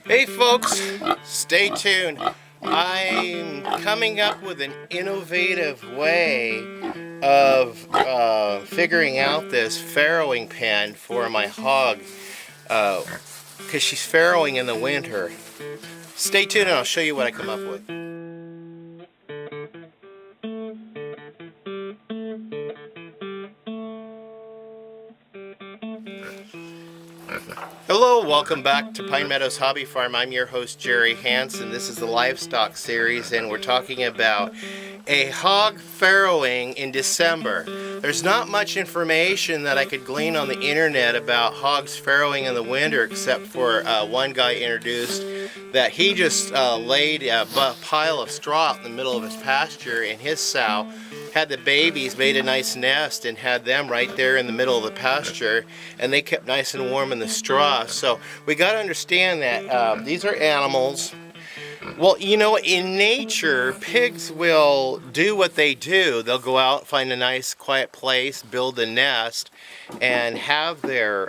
Hey folks, stay tuned. I'm coming up with an innovative way of figuring out this farrowing pen for my hog, because she's farrowing in the winter. Stay tuned and I'll show you what I come up with. Hello, welcome back to Pine Meadows Hobby Farm. I'm your host, Jerry Hansen. This is the Livestock series, and we're talking about a hog farrowing in December. There's not much information that I could glean on the internet about hogs farrowing in the winter, except for one guy introduced that he just laid a pile of straw out in the middle of his pasture, and his sow had the babies, made a nice nest, and had them right there in the middle of the pasture, and they kept nice and warm in the straw. So we got to understand that these are animals. Well, you know, in nature, pigs will do what they do. They'll go out, find a nice quiet place, build a nest, and have their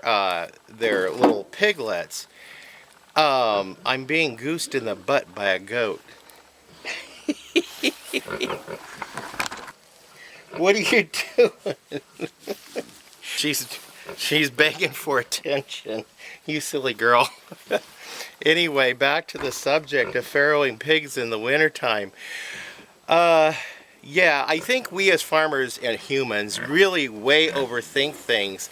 little piglets. I'm being goosed in the butt by a goat. What are you doing? She's begging for attention. You silly girl. Anyway, back to the subject of farrowing pigs in the wintertime. Yeah, I think we as farmers and humans really way overthink things.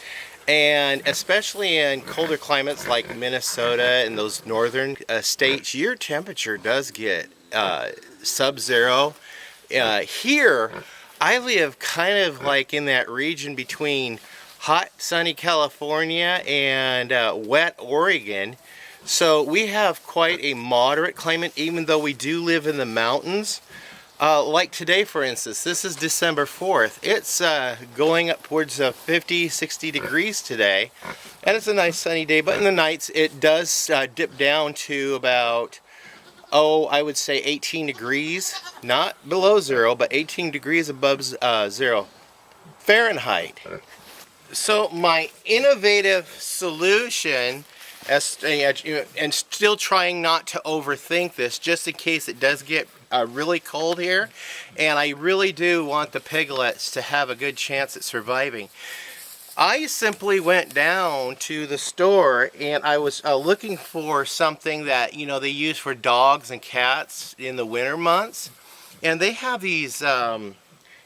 And especially in colder climates like Minnesota and those northern states, your temperature does get sub-zero. Here, I live kind of like in that region between hot, sunny California and wet Oregon. So we have quite a moderate climate, even though we do live in the mountains. Like today, for instance, this is December 4th. It's going upwards of 50, 60 degrees today. And it's a nice sunny day, but in the nights it does dip down to about, I would say 18 degrees. Not below zero, but 18 degrees above zero Fahrenheit. So my innovative solution, and still trying not to overthink this, just in case it does get really cold here, and I really do want the piglets to have a good chance at surviving. I simply went down to the store and I was looking for something that, you know, they use for dogs and cats in the winter months, and they have these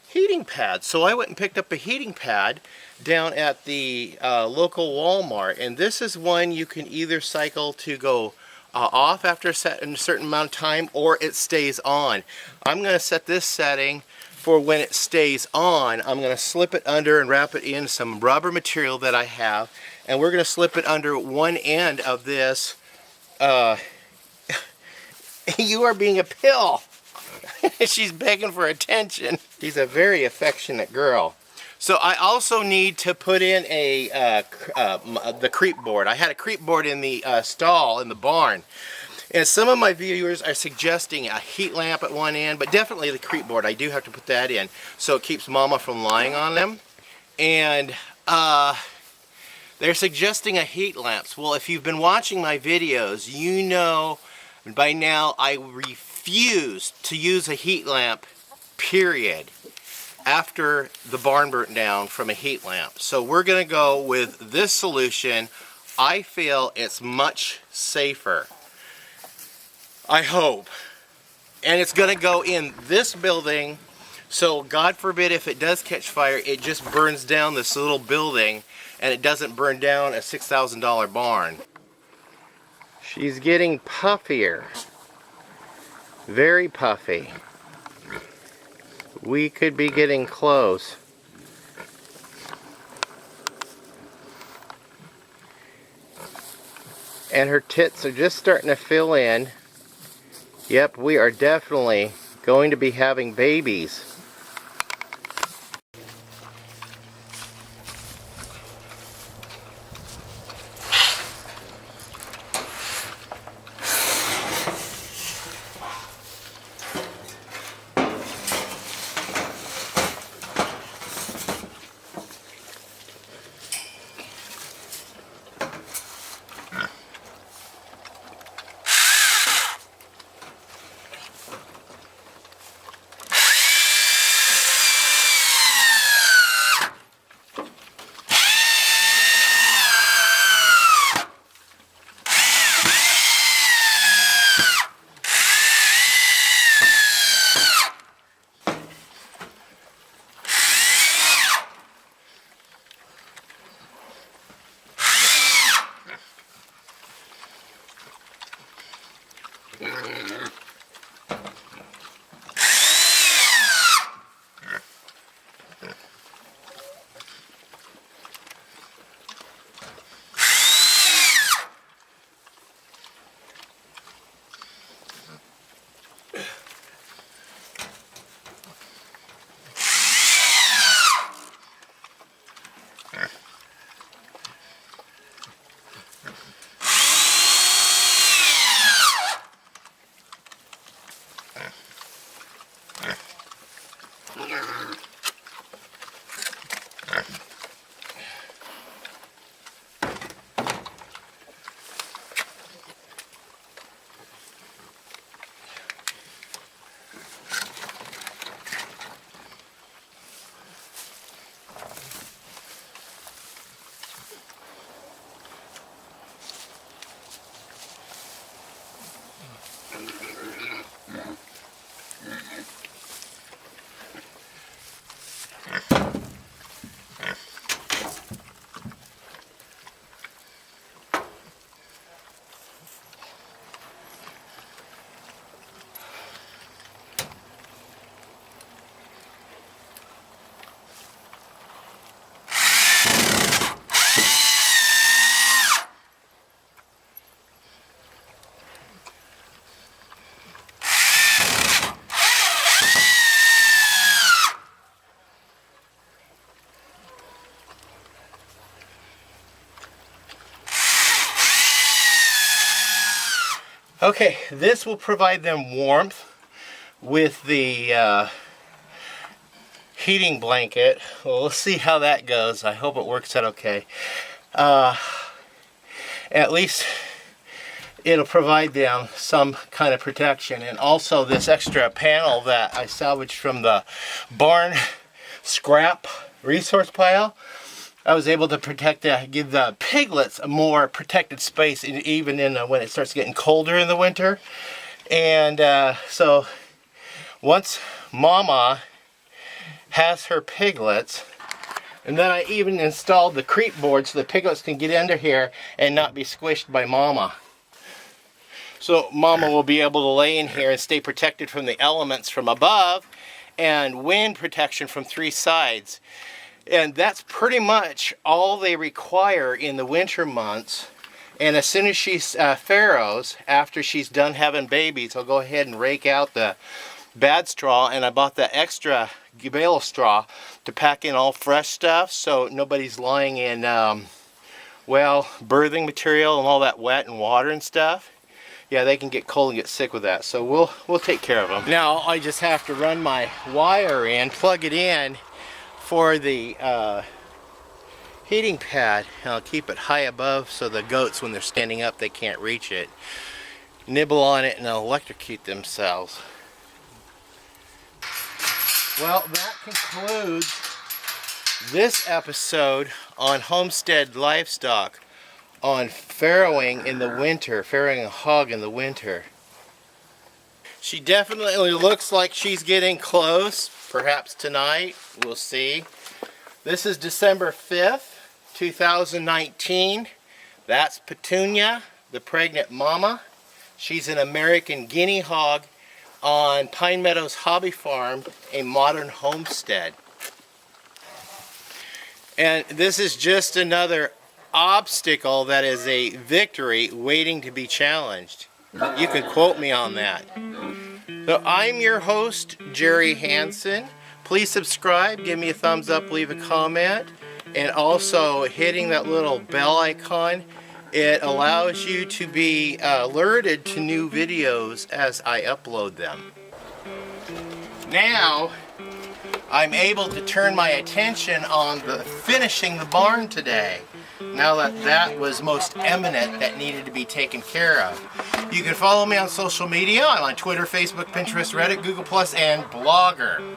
heating pads. So I went and picked up a heating pad down at the local Walmart, and this is one you can either cycle to go off after a certain amount of time, or it stays on. I'm going to set this setting for when it stays on. I'm going to slip it under and wrap it in some rubber material that I have, and we're going to slip it under one end of this. You are being a pill. She's begging for attention. She's a very affectionate girl. So I also need to put in the creep board. I had a creep board in the stall in the barn. And some of my viewers are suggesting a heat lamp at one end, but definitely the creep board. I do have to put that in so it keeps Mama from lying on them. And they're suggesting a heat lamp. Well, if you've been watching my videos, you know by now I refuse to use a heat lamp, period, after the barn burnt down from a heat lamp. So we're going to go with this solution. I feel it's much safer. I hope. And it's going to go in this building, so God forbid if it does catch fire, it just burns down this little building and it doesn't burn down a $6,000 barn. She's getting puffier. Very puffy. We could be getting close. And her tits are just starting to fill in. Yep, we are definitely going to be having babies. Okay, this will provide them warmth with the heating blanket. Well, let's see how that goes. I hope it works out okay. At least it'll provide them some kind of protection. And also this extra panel that I salvaged from the barn scrap resource pile, I was able to protect that, give the piglets a more protected space even in when it starts getting colder in the winter. And so once Mama has her piglets, and then I even installed the creep board so the piglets can get under here and not be squished by Mama. So Mama will be able to lay in here and stay protected from the elements from above and wind protection from 3 sides. And that's pretty much all they require in the winter months. And as soon as she's farrows, after she's done having babies, I'll go ahead and rake out the bad straw, and I bought that extra bale straw to pack in all fresh stuff so nobody's lying in, well, birthing material and all that wet and water and stuff. Yeah, they can get cold and get sick with that, so we'll take care of them. Now I just have to run my wire in, plug it in for the heating pad, and I'll keep it high above so the goats, when they're standing up, they can't reach it. Nibble on it and they'll electrocute themselves. Well, that concludes this episode on Homestead Livestock on farrowing in the winter, farrowing a hog in the winter. She definitely looks like she's getting close, perhaps tonight, we'll see. This is December 5th, 2019. That's Petunia, the pregnant mama. She's an American guinea hog on Pine Meadows Hobby Farm, a modern homestead. And this is just another obstacle that is a victory waiting to be challenged. You can quote me on that. So I'm your host, Jerry Hansen. Please subscribe, give me a thumbs up, leave a comment, and also hitting that little bell icon. It allows you to be alerted to new videos as I upload them. Now, I'm able to turn my attention on finishing the barn today. Now that that was most eminent, that needed to be taken care of. You can follow me on social media. I'm on Twitter, Facebook, Pinterest, Reddit, Google+, and Blogger.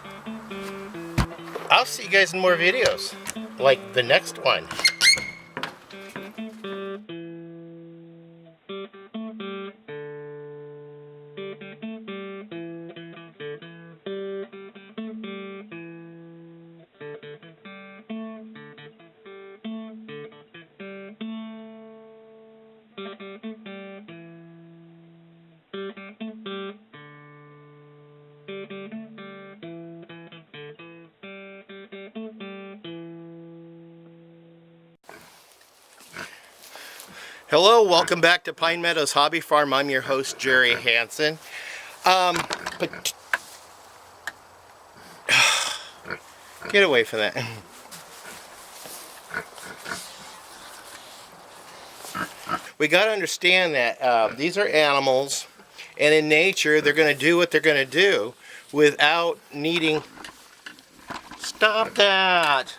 I'll see you guys in more videos, like the next one. Hello, welcome back to Pine Meadows Hobby Farm. I'm your host, Jerry Hansen. Get away from that. We got to understand that these are animals, and in nature, they're going to do what they're going to do without needing... Stop that!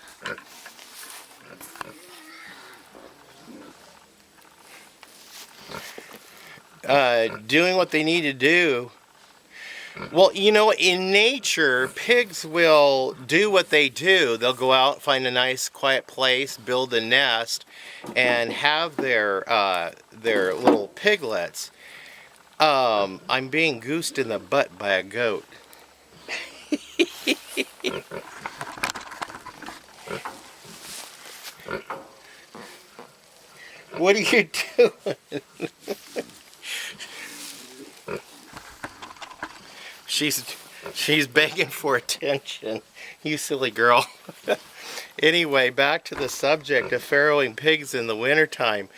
Doing what they need to do. Well, you know, in nature, pigs will do what they do. They'll go out, find a nice quiet place, build a nest, and have their little piglets. I'm being goosed in the butt by a goat. What are you doing? She's begging for attention. You silly girl. Anyway, back to the subject of farrowing pigs in the wintertime.